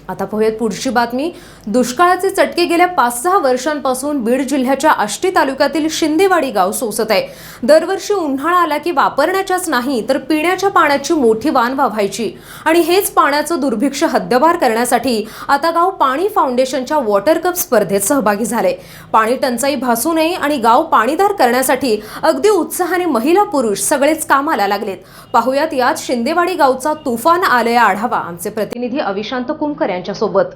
आता पाहूयात पुढची बातमी। दुष्काळाचे चटके गेल्या 5-6 वर्षांपासून बीड जिल्ह्याच्या आष्टी तालुक्यातील शिंदेवाडी गाव सोसत आहे। दरवर्षी उन्हाळा आला की वापरण्याच्याच नाही तर पिण्याच्या पाण्याची मोठी वान व्हायची आणि हेच पाण्याचं दुर्भिक्ष हद्दपार करण्यासाठी आता गाव पाणी फाउंडेशनच्या वॉटर कप स्पर्धेत सहभागी झाले। पाणी टंचाई भासू नये आणि गाव पाणीदार करण्यासाठी अगदी उत्साहाने महिला पुरुष सगळेच कामाला लागलेत। पाहूयात यात शिंदेवाडी गावचा तुफान आलय आढावा आमचे प्रतिनिधी अविशांत कुमकर यांच्या सोबत।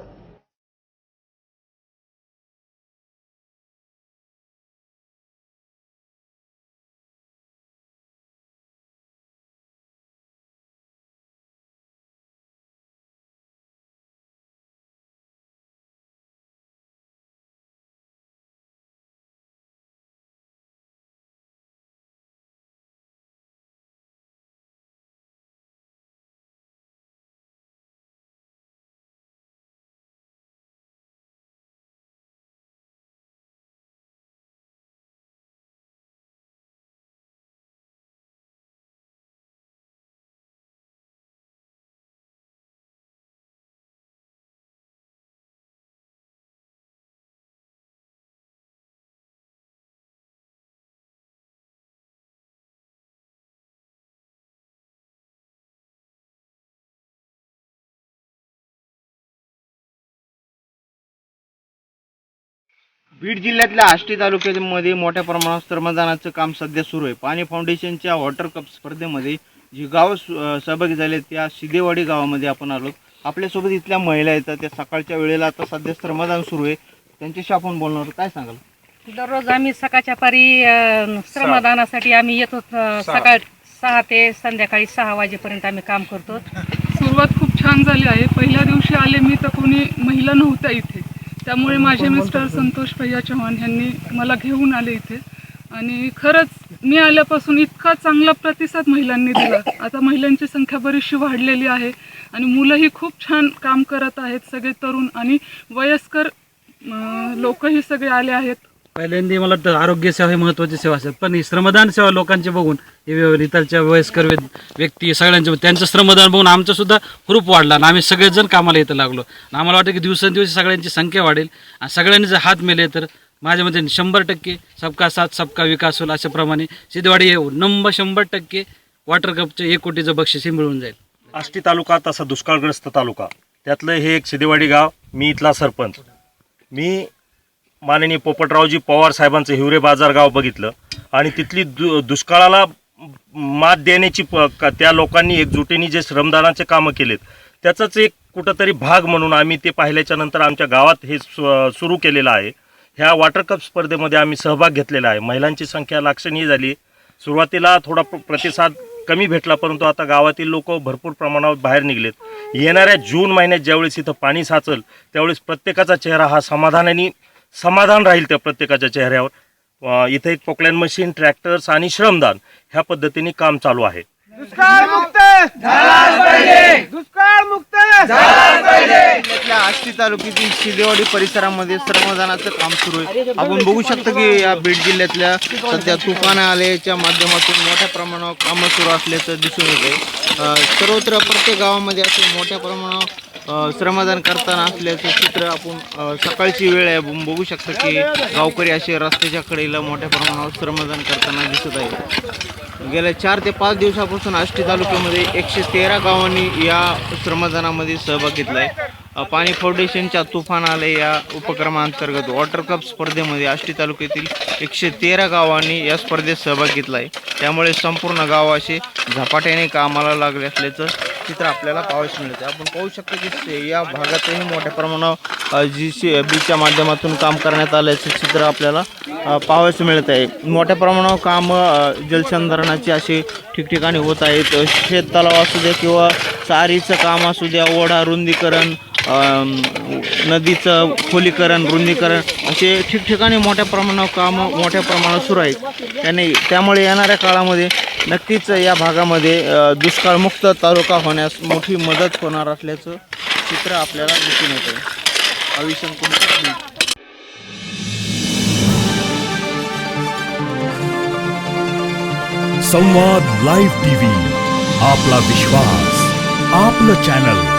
बीड जिल्ह्यातल्या आष्टी तालुक्यामध्ये मोठ्या प्रमाणात श्रमदानाचं काम सध्या सुरू आहे। पाणी फाउंडेशनच्या वॉटर कप स्पर्धेमध्ये जी गाव सहभागी झाले त्या शिंदेवाडी गावामध्ये आपण आलो। आपल्यासोबत इथल्या महिला आहेत, त्या सकाळच्या वेळेला आता सध्या श्रमदान सुरू आहे, त्यांच्याशी आपण बोलणार। काय सांगाल? दररोज आम्ही सकाळच्या पारी श्रमदानासाठी आम्ही येतो। सकाळ 6 ते संध्याकाळी 6 वाजेपर्यंत आम्ही काम करतो। सुरुवात खूप छान झाली आहे। पहिल्या दिवशी आले मी तर कोणी महिला नव्हत्या इथे, त्यामुळे माझे मिस्टर संतोष भैया चव्हाण यांनी मला घेऊन आले इथे आणि खरंच मी आल्यापासून इतका चांगला प्रतिसाद महिलांनी दिला। आता महिलांची संख्या बरीचशी वाढलेली आहे आणि मुलंही खूप छान काम करत आहेत। सगळे तरुण आणि वयस्कर लोकही सगळे आले आहेत। पहिल्यांदा मला वाटतं आरोग्य सेवा ही महत्त्वाची सेवा असतात, पण ही श्रमदान सेवा लोकांचे बघून इतरच्या वयस्कर व्यक्ती सगळ्यांचे त्यांचं श्रमदान बघून आमचं सुद्धा हुरूप वाढला आणि आम्ही सगळेजण कामाला येतं लागलो आणि आम्हाला वाटतं की दिवसेंदिवस सगळ्यांची संख्या वाढेल आणि सगळ्यांनी जर हात मिळले तर माझ्या मते 100% सबका साथ सबका विकास होईल। अशाप्रमाणे सिद्धवाडी 100% वॉटर कपचं 1 कोटीचं बक्षीस मिळून जाईल। आष्टी तालुका तसा दुष्काळग्रस्त तालुका, त्यातलं हे एक सिद्धेवाडी गाव। मी इथला सरपंच। मी माननीय पोपटरावजी पवार साहेबांचं हिवरे बाजार गाव बघितलं आणि तिथली दुष्काळाला मात देण्याची त्या लोकांनी एकजुटीने जे श्रमदानाचे कामं केलेत त्याचाच एक कुठंतरी भाग म्हणून आम्ही ते पाहिल्याच्या नंतर आमच्या गावात हे सुरू केलेलं आहे। ह्या वॉटर कप स्पर्धेमध्ये आम्ही सहभाग घेतलेला आहे। महिलांची संख्या लक्षणीय झाली। सुरुवातीला थोडा प्रतिसाद कमी भेटला, परंतु आता गावातील लोक भरपूर प्रमाणावर बाहेर निघलेत। येणाऱ्या जून महिन्यात ज्यावेळेस इथं पाणी साचल त्यावेळेस प्रत्येकाचा चेहरा हा समाधान राहील त्या प्रत्येकाच्या चेहऱ्यावर। इथे एक पोकलॅन मशीन, ट्रॅक्टर्स आणि श्रमदान ह्या पद्धतीने काम चालू आहे। आष्टी तालुक्यातील शिंदेवाडी परिसरामध्ये श्रमदानाचं काम सुरू आहे। आपण बघू शकतो की या बीड जिल्ह्यातल्या सध्या तुफान आल्याच्या माध्यमातून मोठ्या प्रमाणावर कामं सुरू असल्याचं दिसून येते। सर्वत्र प्रत्येक गावामध्ये असं मोठ्या प्रमाणावर श्रमदान करताना असल्याचं चित्र आपण सकाळची वेळ आहे आपण बघू शकतो की गावकरी असे रस्त्याच्या कडेला मोठ्या प्रमाणावर श्रमदान करताना दिसत आहे। गेल्या 4 ते 5 दिवसापासून आष्टी तालुक्यामध्ये 113 गावांनी या श्रमदानामध्ये सहभाग घेतला आहे। पाणी फाउंडेशनच्या तुफान आले या उपक्रमांतर्गत वॉटर कप स्पर्धेमध्ये आष्टी तालुक्यातील 113 गावांनी या स्पर्धेत सहभाग घेतला आहे। त्यामुळे संपूर्ण गाव असे झपाट्याने कामाला लागले असल्याचं चित्र आपल्याला पाहावयास मिळते। आपण पाहू शकतो की या भागातही मोठ्या प्रमाणावर JCBच्या माध्यमातून काम करण्यात आल्याचे चित्र आपल्याला पाहावयास मिळत आहे। मोठ्या प्रमाणावर काम जलसंधारणाचे असे ठिकठिकाणी होत आहेत। शेततलाव असू द्या किंवा चारीचं काम असू द्या, ओढा रुंदीकरण, नदीचं खोलीकरण, रुंदीकरण असे ठिकठिकाणी मोठ्या प्रमाणावर काम मोठ्या प्रमाणात सुरू आहेत। त्यामुळे येणाऱ्या काळामध्ये नक्कीच या भागामध्ये दुष्काळमुक्त तालुका होण्यास मोठी मदत होणार असल्याचं चित्र आपल्याला दिसून येतं। अविशांत कुमकर। संवाद लाईव्ह टीव्ही, आपला विश्वास, आपलं चॅनल।